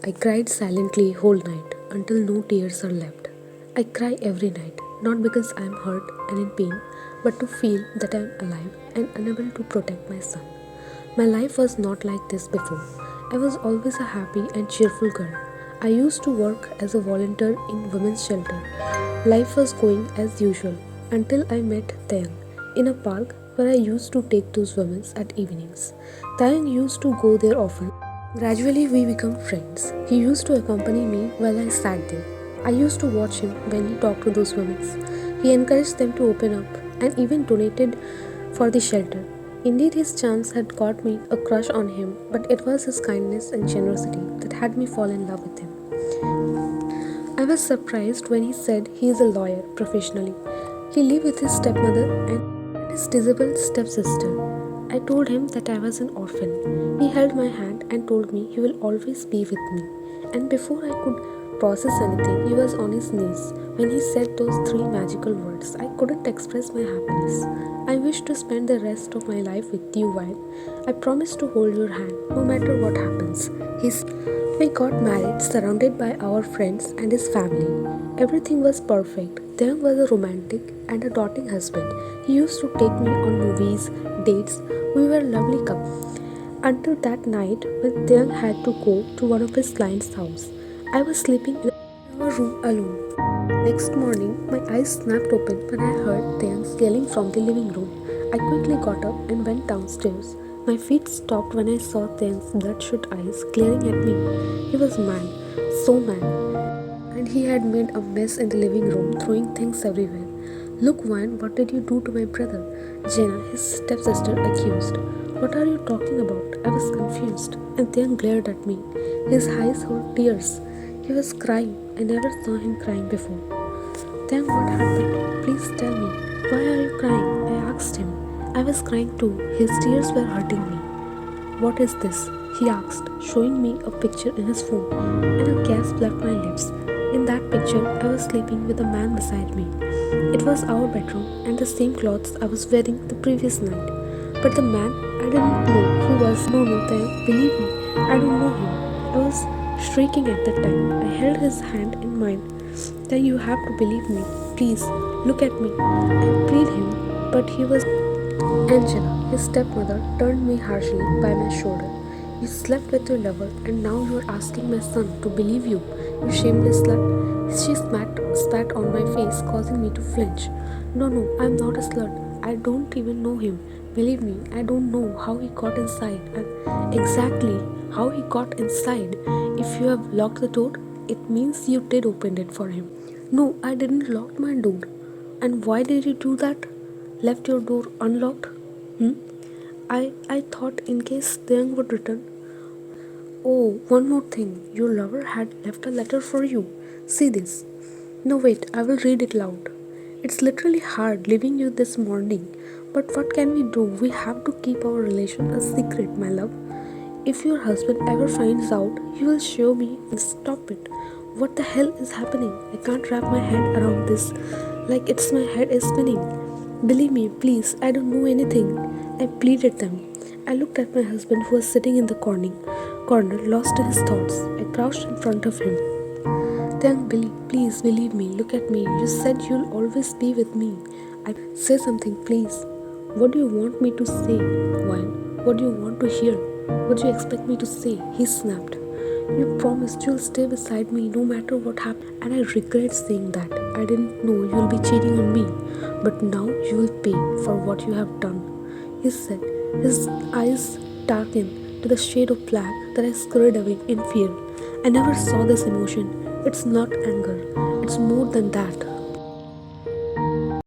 I cried silently whole night until no tears are left. I cry every night, not because I am hurt and in pain, but to feel that I am alive and unable to protect my son. My life was not like this before. I was always a happy and cheerful girl. I used to work as a volunteer in women's shelter. Life was going as usual until I met Taeyang in a park where I used to take those women at evenings. Taeyang used to go there often. Gradually, we became friends. He used to accompany me while I sat there. I used to watch him when he talked to those women. He encouraged them to open up and even donated for the shelter. Indeed, his chance had got me a crush on him, but it was his kindness and generosity that had me fall in love with him. I was surprised when he said he is a lawyer professionally. He lived with his stepmother and his disabled stepsister. I told him that I was an orphan. He held my hand and told me he will always be with me. And before I could process anything, he was on his knees when he said those three magical words. I couldn't express my happiness. I wish to spend the rest of my life with you, while I promise to hold your hand no matter what happens. We got married surrounded by our friends and his family. Everything was perfect. Taeyang was a romantic and a doting husband. He used to take me on movies, dates. We were a lovely couple. Until that night when Taeyang had to go to one of his clients' house. I was sleeping in our room alone. Next morning, my eyes snapped open when I heard Taeyang yelling from the living room. I quickly got up and went downstairs. My feet stopped when I saw Taeyang's bloodshot eyes glaring at me. He was mad, so mad, and he had made a mess in the living room, throwing things everywhere. Look, Wine, what did you do to my brother? Jenna, his stepsister, accused. What are you talking about? I was confused, and Taeyang glared at me. His eyes held tears. He was crying. I never saw him crying before. Taeyang, what happened? Please tell me. Why are you crying? I asked him. I was crying too. His tears were hurting me. What is this? He asked, showing me a picture in his phone, and a gasp left my lips. In that picture, I was sleeping with a man beside me. It was our bedroom and the same clothes I was wearing the previous night. But the man, I didn't know who was. No, Taeyang, believe me, I don't know him. I was shrieking at that time. I held his hand in mine. Then you have to believe me. Please, look at me. I plead him, but he was. Angela, his stepmother, turned me harshly by my shoulder. You slept with your lover and now you are asking my son to believe you, you shameless slut. She spat on my face, causing me to flinch. No, I'm not a slut. I don't even know him. Believe me, I don't know how he got inside and exactly how he got inside. If you have locked the door, it means you did open it for him. No, I didn't lock my door. And why did you do that? Left your door unlocked? I thought in case Taeyang would return. Oh, one more thing. Your lover had left a letter for you. See this. No, wait, I will read it loud. It's literally hard leaving you this morning. But what can we do? We have to keep our relation a secret, my love. If your husband ever finds out, he will show me. Stop it. What the hell is happening? I can't wrap my head around this. Like my head is spinning. Believe me, please, I don't know anything. I pleaded them. I looked at my husband who was sitting in the corner, lost in his thoughts. I crouched in front of him. Taeyang, Billy, please believe me. Look at me. You said you'll always be with me. I say something, please. What do you want me to say? Wine? What do you want to hear? What do you expect me to say? He snapped. You promised you'll stay beside me no matter what happens, and I regret saying that. I didn't know you'll be cheating on me, but now you will pay for what you have done. He said, his eyes darkened to the shade of black that I scurried away in fear. I never saw this emotion. It's not anger. It's more than that.